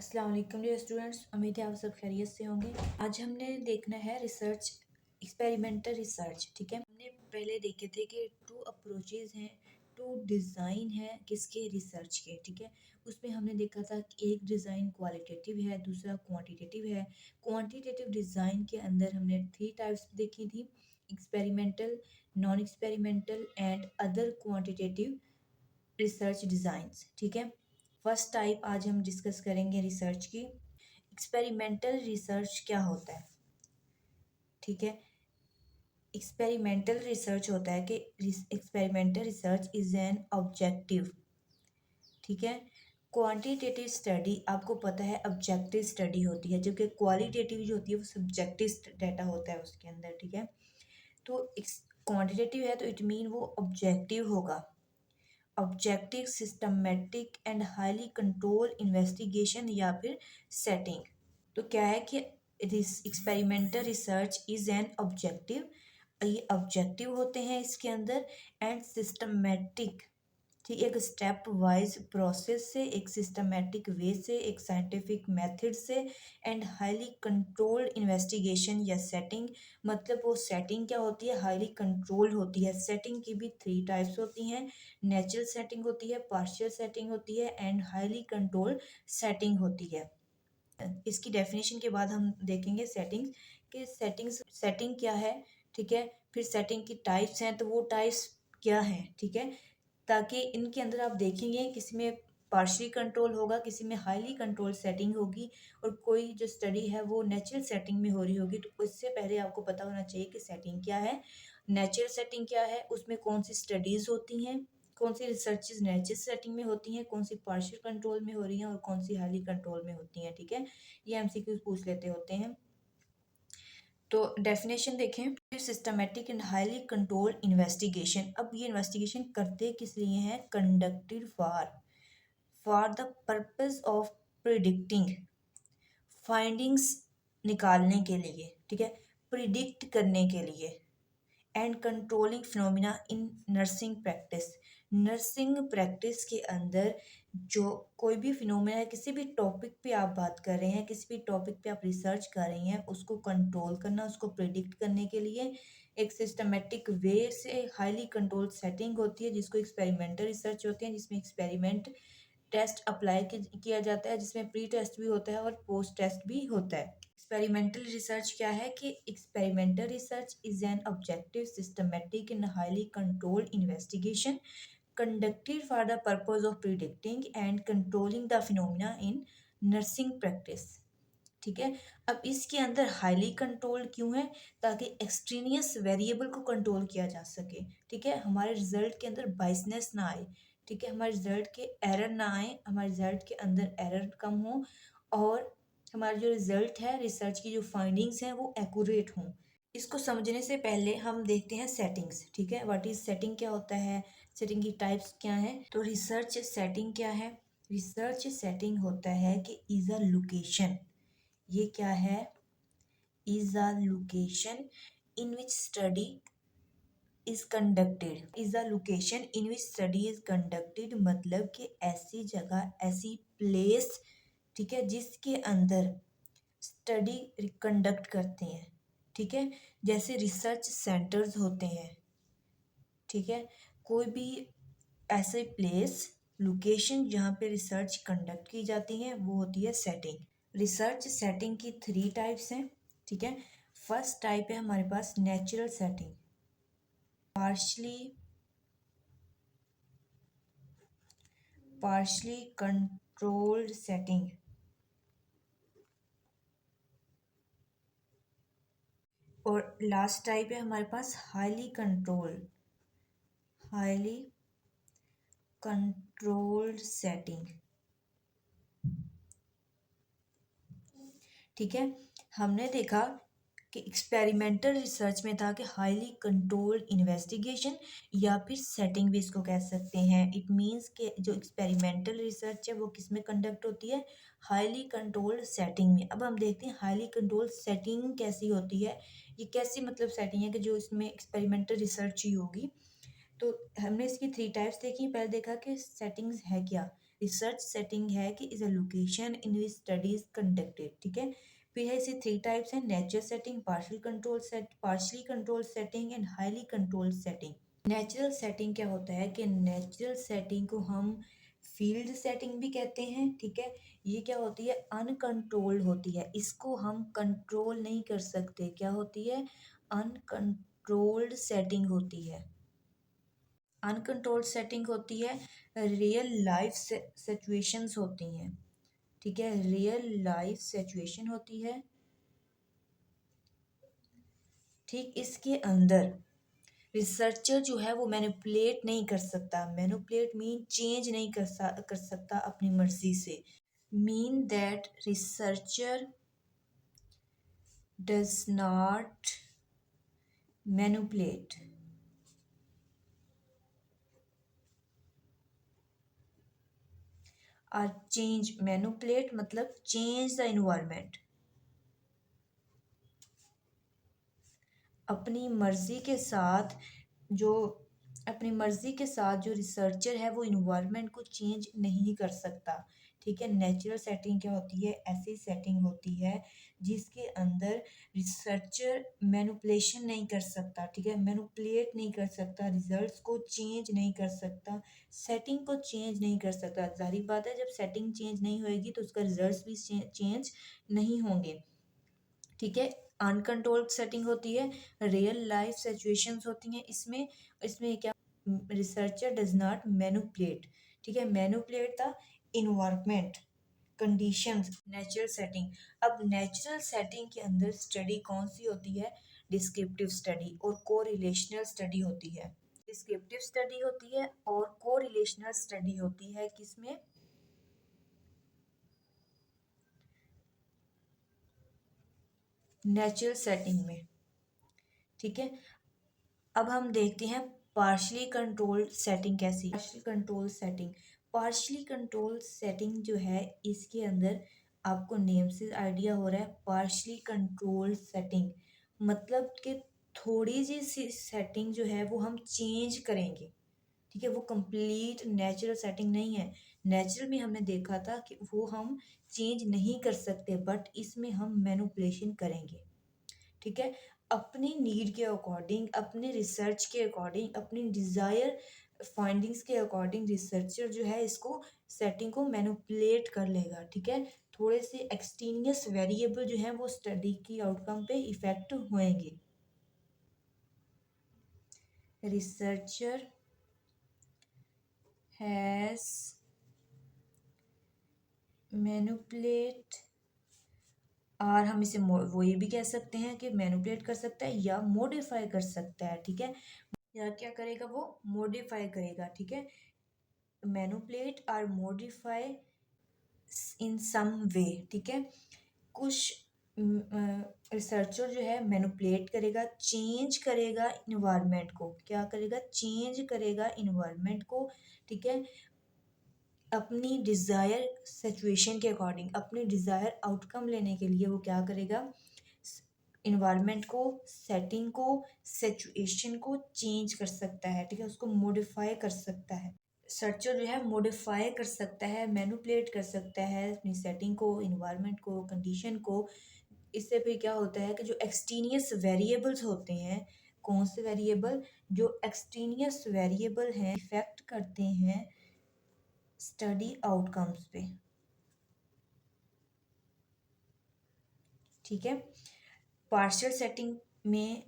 अस्सलाम वालेकुम dear students, उम्मीद है आप सब खैरियत से होंगे। आज हमने देखना है रिसर्च, एक्सपेरिमेंटल रिसर्च। ठीक है, हमने पहले देखे थे कि टू अप्रोचेज हैं, टू डिज़ाइन है किसके, रिसर्च के। ठीक है, उसमें हमने देखा था कि एक डिज़ाइन क्वालिटेटिव है, दूसरा क्वांटिटेटिव है। क्वांटिटेटिव डिज़ाइन के अंदर हमने 3 टाइप्स देखी थी: experimental, non experimental and other quantitative research designs. ठीक है, फर्स्ट टाइप आज हम डिस्कस करेंगे रिसर्च की। एक्सपेरिमेंटल रिसर्च क्या होता है? ठीक है, एक्सपेरिमेंटल रिसर्च होता है कि experimental research is an objective. ठीक है, क्वांटिटेटिव स्टडी आपको पता है ऑब्जेक्टिव स्टडी होती है, जबकि क्वालिटेटिव जो होती है वो सब्जेक्टिव डाटा होता है उसके अंदर। ठीक है, तो क्वांटिटेटिव है तो इट मीन वो ऑब्जेक्टिव होगा। Objective, systematic and highly control investigation या फिर सेटिंग। तो क्या है कि experimental research is an objective, ये ऑब्जेक्टिव होते हैं इसके अंदर, एंड सिस्टमेटिक। ठीक, एक स्टेप वाइज प्रोसेस से, एक सिस्टमेटिक वे से, एक साइंटिफिक मेथड से, एंड हाईली कंट्रोल्ड इन्वेस्टिगेशन या सेटिंग। मतलब वो सेटिंग क्या होती है, हाईली कंट्रोल होती है। सेटिंग की भी 3 टाइप्स होती हैं: नेचुरल सेटिंग होती है, पार्शियल सेटिंग होती है, एंड हाईली कंट्रोल्ड सेटिंग होती है। इसकी डेफिनेशन के बाद हम देखेंगे सेटिंग्स कि सेटिंग क्या है। ठीक है, फिर सेटिंग की टाइप्स हैं तो वो टाइप्स क्या हैं। ठीक है, ताकि इनके अंदर आप देखेंगे किसी में पार्शियली कंट्रोल होगा, किसी में हाईली कंट्रोल सेटिंग होगी, और कोई जो स्टडी है वो नेचुरल सेटिंग में हो रही होगी। तो उससे पहले आपको पता होना चाहिए कि सेटिंग क्या है, नेचुरल सेटिंग क्या है, उसमें कौन सी स्टडीज़ होती हैं, कौन सी रिसर्चेज नेचुरल सेटिंग में होती हैं, कौन सी पार्शियल कंट्रोल में हो रही हैं और कौन सी हाईली कंट्रोल में होती हैं। ठीक है, ये एमसीक्यूज पूछ लेते होते हैं। तो डेफिनेशन देखें, systematic and highly controlled investigation. अब ये इन्वेस्टिगेशन करते किस लिए हैं? Conducted for the purpose of predicting, findings निकालने के लिए। ठीक है, प्रिडिक्ट करने के लिए, and controlling phenomena in nursing practice. Nursing practice के अंदर जो कोई भी फिनोमिना है, किसी भी टॉपिक पे आप बात कर रहे हैं, किसी भी टॉपिक पे आप रिसर्च कर रही हैं, उसको कंट्रोल करना, उसको प्रिडिक्ट करने के लिए एक सिस्टमेटिक वे से हाईली कंट्रोल सेटिंग होती है, जिसको एक्सपेरिमेंटल रिसर्च होते हैं, जिसमें एक्सपेरिमेंट टेस्ट अप्लाई किया जाता है, जिसमें प्री टेस्ट भी होता है और पोस्ट टेस्ट भी होता है। एक्सपेरिमेंटल रिसर्च क्या है कि experimental research is an objective, systematic and highly controlled investigation conducted for the purpose of predicting and controlling the phenomena in nursing practice। ठीक है, अब इसके अंदर हाईली कंट्रोल क्यों है? ताकि एक्सट्रेनियस वेरिएबल को कंट्रोल किया जा सके। ठीक है, हमारे रिजल्ट के अंदर बाइसनेस ना आए। ठीक है, हमारे रिजल्ट के एरर ना आए, हमारे रिजल्ट के अंदर एरर कम हो, और हमारा जो रिजल्ट है, रिसर्च की जो फाइंडिंग्स हैं वो एक्यूरेट हों। इसको समझने से पहले हम देखते हैं सेटिंग्स। ठीक है, व्हाट इज सेटिंग, क्या होता है, सेटिंग की टाइप्स क्या हैं। तो रिसर्च सेटिंग क्या है? रिसर्च सेटिंग होता है कि इज अ लोकेशन, ये क्या है, is a location in which study is conducted. Is a location in which study is conducted मतलब कि ऐसी जगह, ऐसी प्लेस, ठीक है, जिसके अंदर स्टडी कंडक्ट करते हैं। ठीक है, जैसे रिसर्च सेंटर्स होते हैं। ठीक है, कोई भी ऐसे प्लेस, लोकेशन जहाँ पे रिसर्च कंडक्ट की जाती है, वो होती है सेटिंग। रिसर्च सेटिंग की 3 टाइप्स हैं। ठीक है, फर्स्ट टाइप है हमारे पास natural setting, partially controlled setting, और लास्ट टाइप है हमारे पास हाईली कंट्रोल्ड सेटिंग। ठीक है, हमने देखा कि एक्सपेरिमेंटल रिसर्च में था कि हाईली कंट्रोल्ड इन्वेस्टिगेशन या फिर सेटिंग भी इसको कह सकते हैं। इट मींस कि जो एक्सपेरिमेंटल रिसर्च है वो किस में कंडक्ट होती है? हाईली कंट्रोल्ड सेटिंग में। अब हम देखते हैं हाईली कंट्रोल्ड सेटिंग कैसी होती है, ये कैसी मतलब सेटिंग है कि जो इसमें एक्सपेरिमेंटल रिसर्च ही होगी। तो हमने इसकी 3 टाइप्स देखी। पहले देखा कि सेटिंग्स है क्या, रिसर्च सेटिंग है कि is a location in which study is conducted, ठीक है। फिर है इसे 3 टाइप्स हैं, natural setting, partially control setting and highly control setting. Natural setting क्या होता है कि नेचुरल सेटिंग को हम फील्ड सेटिंग भी कहते हैं, ठीक है। ये क्या होती है, अनकंट्रोल्ड होती है, इसको हम कंट्रोल नहीं कर सकते, क्या होती है, अनकंट्रोल्ड सेटिंग होती है। अनकंट्रोल्ड सेटिंग होती है, रियल लाइफ सिचुएशंस होती हैं, ठीक है, रियल लाइफ सिचुएशन होती है, ठीक। इसके अंदर रिसर्चर जो है वो मैनिपुलेट नहीं कर सकता, मैनिपुलेट मीन चेंज नहीं कर सकता अपनी मर्जी से, mean that researcher does not manipulate और चेंज, मैनिपुलेट मतलब चेंज द इन्वायरमेंट, अपनी मर्जी के साथ जो अपनी मर्जी के साथ जो रिसर्चर है वो इन्वायरमेंट को चेंज नहीं कर सकता, ठीक है। नेचुरल सेटिंग क्या होती है, ऐसी सेटिंग होती है जिसके अंदर रिसर्चर मैनिपुलेशन नहीं कर सकता, ठीक है, मैनिपुलेट नहीं कर सकता, रिजल्ट्स को चेंज नहीं कर सकता, सेटिंग को चेंज नहीं कर सकता। जाहिर बात है जब सेटिंग चेंज नहीं होएगी तो उसका रिजल्ट्स भी चेंज नहीं होंगे, ठीक है। अनकंट्रोल्ड सेटिंग होती है, रियल लाइफ सिचुएशंस होती हैं, इसमें इसमें क्या, रिसर्चर डज नॉट मैनिपुलेट, ठीक है, manipulate the environment conditions. Natural setting, अब नेचुरल सेटिंग के अंदर स्टडी कौन सी होती है, डिस्क्रिप्टिव स्टडी और कोरिलेशनल स्टडी होती है। डिस्क्रिप्टिव स्टडी होती है और कोरिलेशनल स्टडी होती है, किसमें, नेचुरल सेटिंग में, ठीक है। अब हम देखते हैं पार्शली कंट्रोल सेटिंग कैसी, partially control setting, partially control setting जो है इसके अंदर आपको नेम से आइडिया हो रहा है, पार्शली कंट्रोल सेटिंग मतलब कि थोड़ी सी सेटिंग जो है वो हम चेंज करेंगे, ठीक है, वो कंप्लीट नेचुरल सेटिंग नहीं है। नेचुरल में हमने देखा था कि वो हम चेंज नहीं कर सकते, बट इसमें हम मैनिपुलेशन करेंगे, ठीक है। अपनी नीड के अकॉर्डिंग, अपने रिसर्च के अकॉर्डिंग, अपनी डिज़ायर फाइंडिंग्स के अकॉर्डिंग रिसर्चर जो है इसको सेटिंग को मैनिपुलेट कर लेगा, ठीक है। थोड़े से एक्सटेनियस वेरिएबल जो है वो स्टडी की आउटकम पे इफेक्ट होएंगे। रिसर्चर हैज मैनिपुलेट, और हम इसे वो ये भी कह सकते हैं कि मैनिपुलेट कर सकता है या मॉडिफाई कर सकता है, ठीक है, या क्या करेगा वो मॉडिफाई करेगा, ठीक है, मैनिपुलेट और मॉडिफाई इन सम वे, ठीक है। कुछ रिसर्चर जो है मैनिपुलेट करेगा, चेंज करेगा इन्वायरमेंट को, क्या करेगा, चेंज करेगा इन्वायरमेंट को, ठीक है, अपनी डिज़ायर सिचुएशन के अकॉर्डिंग, अपनी डिज़ायर आउटकम लेने के लिए वो क्या करेगा, इन्वायरमेंट को, सेटिंग को, सिचुएशन को चेंज कर सकता है, ठीक है, उसको मॉडिफाई कर सकता है। सर्चर जो है मॉडिफाई कर सकता है, मैनिपुलेट कर सकता है अपनी सेटिंग को, इन्वायरमेंट को, कंडीशन को। इससे फिर क्या होता है कि जो एक्सटेनियस वेरिएबल्स होते हैं, कौन से वेरिएबल, जो एक्सटेनियस वेरिएबल हैं इफेक्ट करते हैं स्टडी आउटकम्स पे, ठीक है। पार्शियल सेटिंग में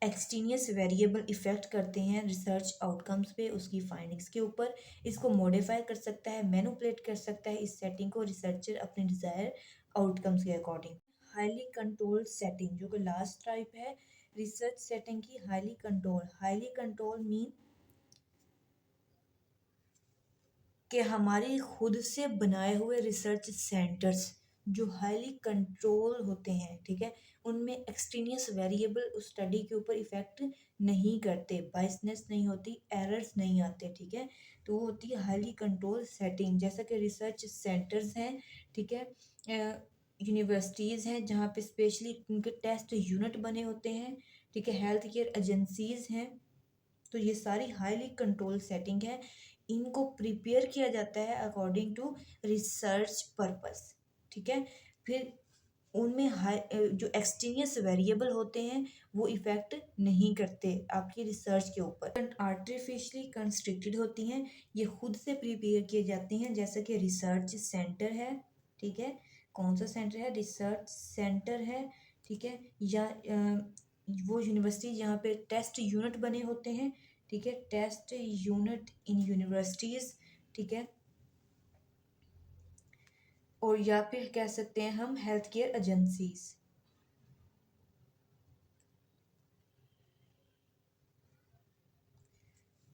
एक्सटेनियस वेरिएबल इफेक्ट करते हैं रिसर्च आउटकम्स पे, उसकी फाइंडिंग्स के ऊपर, इसको मॉडिफाई कर सकता है, मैनिपुलेट कर सकता है इस सेटिंग को रिसर्चर अपने डिज़ायर आउटकम्स के अकॉर्डिंग। हाईली कंट्रोल्ड सेटिंग जो कि लास्ट टाइप है रिसर्च सेटिंग की, हाईली कंट्रोल मीन कि हमारे खुद से बनाए हुए रिसर्च सेंटर्स जो हाईली कंट्रोल होते हैं, ठीक है, उनमें एक्सटेनियस वेरिएबल उस स्टडी के ऊपर इफेक्ट नहीं करते, बायसनेस नहीं होती, एरर्स नहीं आते, ठीक है, तो वो होती है हाईली कंट्रोल सेटिंग। जैसा कि रिसर्च सेंटर्स हैं, ठीक है, यूनिवर्सिटीज़ हैं जहाँ पे स्पेशली उनके टेस्ट यूनिट बने होते हैं, ठीक है, हेल्थ केयर एजेंसीज़ हैं, तो ये सारी हाईली कंट्रोल सेटिंग है। इनको प्रिपेयर किया जाता है अकॉर्डिंग टू रिसर्च पर्पस, ठीक है। फिर उनमें जो एक्सटेनियस वेरिएबल होते हैं वो इफ़ेक्ट नहीं करते आपकी रिसर्च के ऊपर। आर्टिफिशियली कंस्ट्रक्टेड होती हैं, ये खुद से प्रिपेयर किए जाती हैं, जैसे कि रिसर्च सेंटर है, ठीक है। कौन सा सेंटर है? रिसर्च सेंटर है, ठीक है। या वो यूनिवर्सिटी जहाँ पे टेस्ट यूनिट बने होते हैं, ठीक है, टेस्ट यूनिट इन यूनिवर्सिटीज़, ठीक है। और या फिर कह सकते हैं हम हेल्थ केयर एजेंसीज,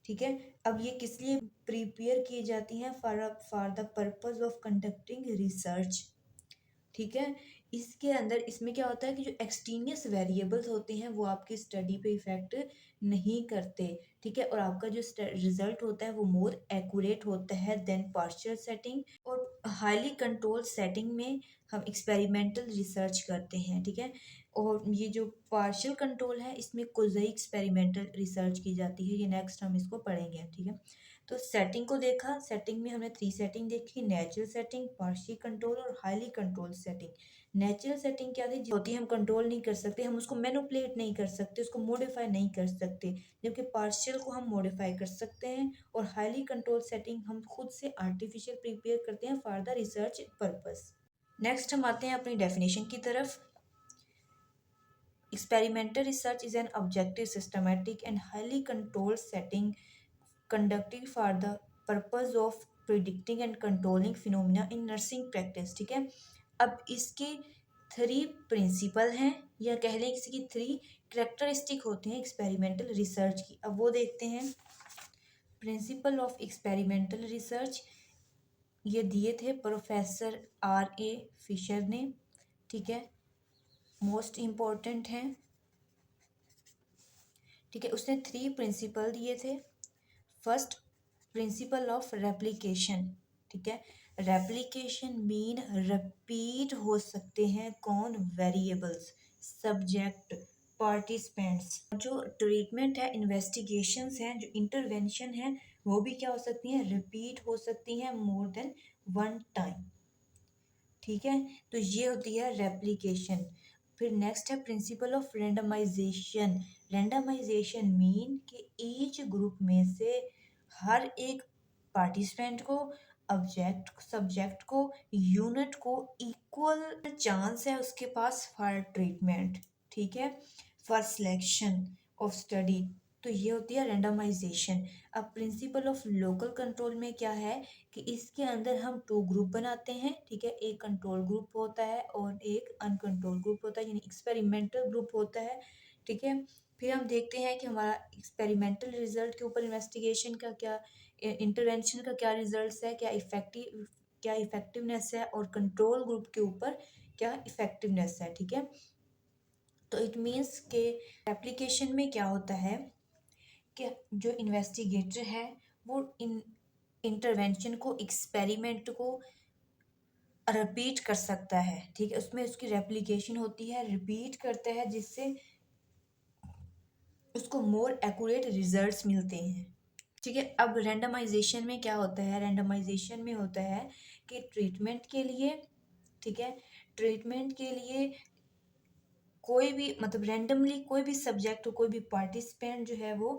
ठीक है। अब ये किस लिए प्रिपेयर की जाती हैं? For the purpose of conducting research, ठीक है। इसके अंदर इसमें क्या होता है कि जो एक्सटेनियस वेरिएबल्स होते हैं वो आपकी स्टडी पे इफेक्ट नहीं करते, ठीक है। और आपका जो रिजल्ट होता है वो मोर एक्यूरेट होता है देन पार्शियल सेटिंग। और हाईली कंट्रोल सेटिंग में हम एक्सपेरिमेंटल रिसर्च करते हैं, ठीक है। और ये जो पार्शियल कंट्रोल है इसमें कोई एक्सपेरिमेंटल रिसर्च की जाती है, ये नेक्स्ट हम इसको पढ़ेंगे, ठीक है। तो सेटिंग को देखा, सेटिंग में हमने 3 सेटिंग देखी, नेचुरल सेटिंग, पार्शियल कंट्रोल और highly control setting. Natural setting क्या थी? जो होती है हम कंट्रोल नहीं कर सकते, हम उसको मैनिपुलेट नहीं कर सकते, उसको मॉडिफाई नहीं कर सकते, जबकि पार्शियल को हम मॉडिफाई कर सकते हैं। और हाईली कंट्रोल सेटिंग हम खुद से आर्टिफिशियल प्रिपेयर करते हैं for the research purpose. Next हम आते हैं अपनी डेफिनेशन की तरफ। Experimental research is an objective, systematic, and highly controlled setting conducted for the purpose of predicting and controlling phenomena in nursing practice, ठीक है। अब इसके 3 प्रिंसिपल हैं, या कह लें किसी की 3 करेक्टरिस्टिक होते हैं एक्सपेरिमेंटल रिसर्च की। अब वो देखते हैं। प्रिंसिपल ऑफ एक्सपेरिमेंटल रिसर्च ये दिए थे प्रोफेसर R.A. फिशर ने, ठीक है, मोस्ट इम्पॉर्टेंट हैं, ठीक है। उसने 3 प्रिंसिपल दिए थे। फर्स्ट, प्रिंसिपल ऑफ रेप्लिकेशन, ठीक है। रेप्लिकेशन मीन रिपीट हो सकते हैं कौन? Variables, subject, participants. जो ट्रीटमेंट है, इन्वेस्टिगेशंस हैं, जो इंटरवेंशन है, वो भी क्या हो सकती हैं? रिपीट हो सकती हैं मोर देन 1 टाइम, ठीक है। तो ये होती है रेप्लिकेशन। फिर नेक्स्ट है principle of randomisation. Randomisation mean कि ईच ग्रुप में से हर एक पार्टिसिपेंट को, ऑब्जेक्ट, सब्जेक्ट को, यूनिट को इक्वल चांस है उसके पास फॉर ट्रीटमेंट, ठीक है, फॉर सिलेक्शन ऑफ स्टडी। तो ये होती है रेंडमाइजेशन। अब प्रिंसिपल ऑफ लोकल कंट्रोल में क्या है कि इसके अंदर हम 2 ग्रुप बनाते हैं, ठीक है। एक कंट्रोल ग्रुप होता है और एक अनकंट्रोल ग्रुप होता है, यानी एक्सपेरिमेंटल ग्रुप होता है, ठीक है। फिर हम देखते हैं कि हमारा एक्सपेरिमेंटल रिजल्ट के ऊपर इन्वेस्टिगेशन का क्या, इंटरवेंशन का क्या रिजल्ट्स है, क्या इफेक्टिवनेस है, और कंट्रोल ग्रुप के ऊपर क्या इफेक्टिवनेस है, ठीक है। तो इट मीन्स के एप्लीकेशन में क्या होता है कि जो इन्वेस्टिगेटर है वो इंटरवेंशन को, एक्सपेरिमेंट को रिपीट कर सकता है, ठीक है। उसमें उसकी रेप्लिकेशन होती है, रिपीट करता है, जिससे उसको मोर एक्यूरेट रिजल्ट्स मिलते हैं, ठीक है। अब रैंडमाइजेशन में क्या होता है? रैंडमाइजेशन में होता है कि ट्रीटमेंट के लिए, ठीक है, ट्रीटमेंट के लिए कोई भी, मतलब रैंडमली कोई भी सब्जेक्ट, कोई भी पार्टिसिपेंट जो है वो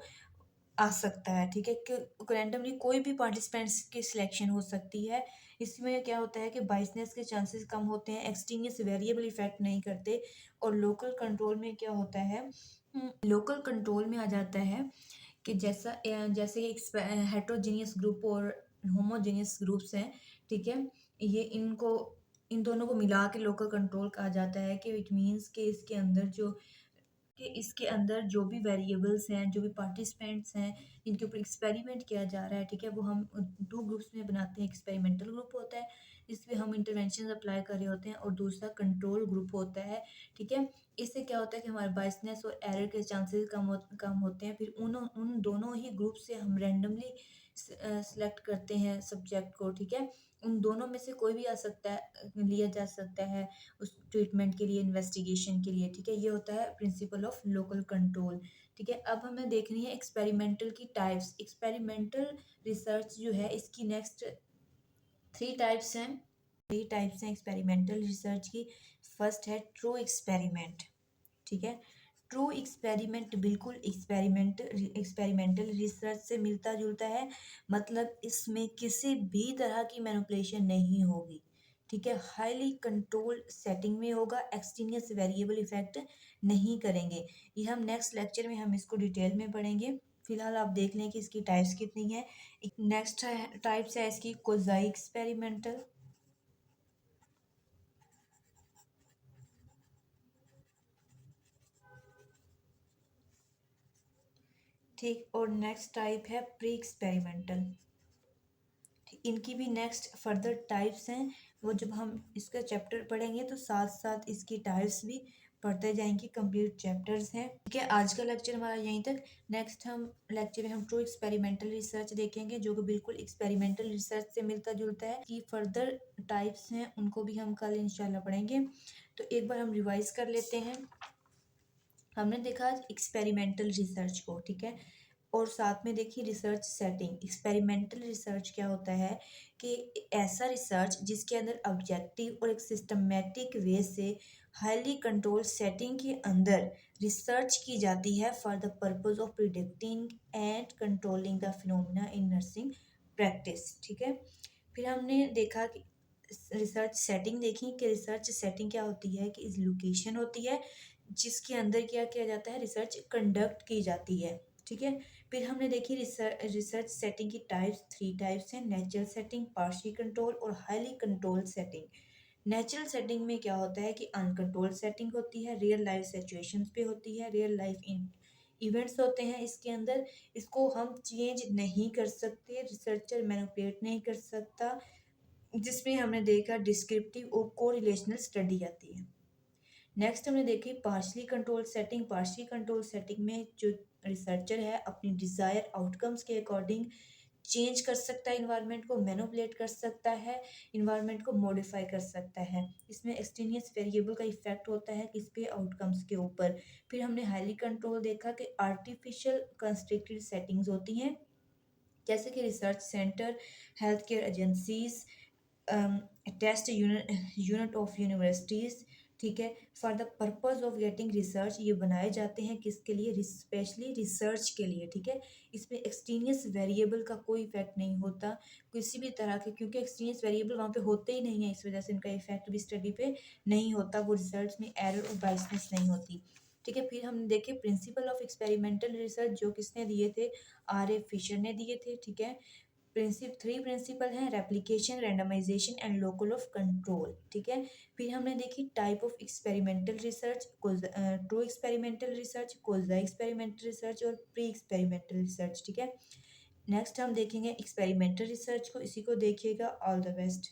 आ सकता है, ठीक है। कि रैंडमली कोई भी पार्टिसिपेंट्स की सिलेक्शन हो सकती है। इसमें क्या होता है कि बाइसनेस के चांसेस कम होते हैं, एक्सटेनियस वेरिएबल इफेक्ट नहीं करते। और लोकल कंट्रोल में क्या होता है? लोकल कंट्रोल में आ जाता है कि जैसे हेट्रोजीनियस ग्रुप और होमोजीनियस ग्रुप्स हैं, ठीक है। ये इनको, इन दोनों को मिला के लोकल कंट्रोल कहा जाता है। कि इट मीन्स कि इसके अंदर जो भी वेरिएबल्स हैं, जो भी पार्टिसिपेंट्स हैं, जिनके ऊपर एक्सपेरिमेंट किया जा रहा है, ठीक है, वो हम 2 ग्रुप्स में बनाते हैं। एक्सपेरिमेंटल ग्रुप होता है, इसमें हम इंटरवेंशन अप्लाई कर रहे होते हैं, और दूसरा कंट्रोल ग्रुप होता है, ठीक है। इससे क्या होता है कि हमारे बायसनेस और एरर के चांसेस कम होते हैं। फिर उन दोनों ही ग्रुप से हम रैंडमली सेलेक्ट करते हैं सब्जेक्ट को, ठीक है, उन दोनों में से कोई भी आ सकता है, लिया जा सकता है उस ट्रीटमेंट के लिए, इन्वेस्टिगेशन के लिए, ठीक है। ये होता है प्रिंसिपल ऑफ लोकल कंट्रोल, ठीक है। अब हमें देखनी है एक्सपेरिमेंटल की टाइप्स। एक्सपेरिमेंटल रिसर्च जो है इसकी नेक्स्ट थ्री टाइप्स हैं। थ्री टाइप्स हैं एक्सपेरिमेंटल रिसर्च की। फर्स्ट है ट्रू एक्सपेरिमेंट, ठीक है। ट्रू एक्सपेरिमेंट बिल्कुल एक्सपेरिमेंटल रिसर्च से मिलता जुलता है, मतलब इसमें किसी भी तरह की मैनिपुलेशन नहीं होगी, ठीक है। हाईली कंट्रोल सेटिंग में होगा, एक्सटेनियस वेरिएबल इफेक्ट नहीं करेंगे। ये हम नेक्स्ट लेक्चर में हम इसको डिटेल में पढ़ेंगे। फिलहाल आप देख लें कि इसकी टाइप्स कितनी है। नेक्स्ट टाइप्स है इसकी कोजाई एक्सपेरिमेंटल, ठीक, और नेक्स्ट टाइप है प्री एक्सपेरिमेंटल। इनकी भी नेक्स्ट फर्दर टाइप्स हैं, वो जब हम इसका चैप्टर पढ़ेंगे तो साथ साथ इसकी टाइप्स भी पढ़ते जाएंगे, कंप्लीट चैप्टर्स हैं, ठीक है। आज का लेक्चर हमारा यहीं तक। नेक्स्ट हम लेक्चर में हम ट्रू एक्सपेरिमेंटल रिसर्च देखेंगे, जो कि बिल्कुल एक्सपेरिमेंटल रिसर्च से मिलता जुलता है। कि फर्दर टाइप्स हैं उनको भी हम कल इंशाल्लाह पढ़ेंगे। तो एक बार हम रिवाइज कर लेते हैं। हमने देखा एक्सपेरिमेंटल रिसर्च को, ठीक है, और साथ में देखिए रिसर्च सेटिंग। एक्सपेरिमेंटल रिसर्च क्या होता है कि ऐसा रिसर्च जिसके अंदर ऑब्जेक्टिव और एक सिस्टमेटिक वे से हाईली कंट्रोल सेटिंग के अंदर रिसर्च की जाती है for the purpose of predicting and controlling the phenomena in nursing practice, ठीक है। फिर हमने देखा कि रिसर्च सेटिंग देखी कि रिसर्च सेटिंग क्या होती है कि इस लोकेशन होती है जिसके अंदर क्या किया जाता है, रिसर्च कंडक्ट की जाती है, ठीक है। फिर हमने देखी रिसर्च सेटिंग की टाइप्स, थ्री टाइप्स हैं, नेचुरल सेटिंग, पार्शियल कंट्रोल और highly control setting. Natural setting में क्या होता है कि अनकंट्रोल सेटिंग होती है, रियल लाइफ सिचुएशंस पे होती है, रियल लाइफ इन इवेंट्स होते हैं इसके अंदर, इसको हम चेंज नहीं कर सकते, रिसर्चर मैनिपुलेट नहीं कर सकता, जिसमें हमने देखा डिस्क्रिप्टिव और कोरिलेशनल स्टडी आती है। नेक्स्ट हमने देखी partially control setting. Partially control setting में जो रिसर्चर है अपनी डिज़ायर आउटकम्स के अकॉर्डिंग चेंज कर सकता है, इन्वायरमेंट को मैनिपुलेट कर सकता है, इन्वायरमेंट को मॉडिफाई कर सकता है। इसमें एक्सटेनियस वेरिएबल का इफेक्ट होता है किस पे, आउटकम्स के ऊपर। फिर हमने हाईली कंट्रोल देखा कि आर्टिफिशियल कंस्ट्रक्टेड सेटिंग्स होती हैं, जैसे कि research centre, health care agencies, test unit of universities, ठीक है, for the purpose of getting research. ये बनाए जाते हैं किसके लिए, स्पेशली रिसर्च के लिए, ठीक है। इसमें एक्सटेनियस वेरिएबल का कोई इफेक्ट नहीं होता किसी भी तरह के, क्योंकि एक्सटेनियस वेरिएबल वहाँ पे होते ही नहीं है, इस वजह से इनका इफेक्ट भी स्टडी पे नहीं होता, वो रिसर्च में एरर और बायसनेस नहीं होती, ठीक है। फिर हम देखे प्रिंसिपल ऑफ एक्सपेरिमेंटल रिसर्च, जो किसने दिए थे, R A फिशर ने दिए थे, ठीक है। थ्री प्रिंसिपल हैं, replication, randomization and local of control, ठीक है। फिर हमने देखी type of experimental research, true experimental research, quasi experimental research और प्री एक्सपेरिमेंटल रिसर्च, ठीक है। नेक्स्ट हम देखेंगे एक्सपेरिमेंटल रिसर्च को, इसी को देखिएगा। All the best.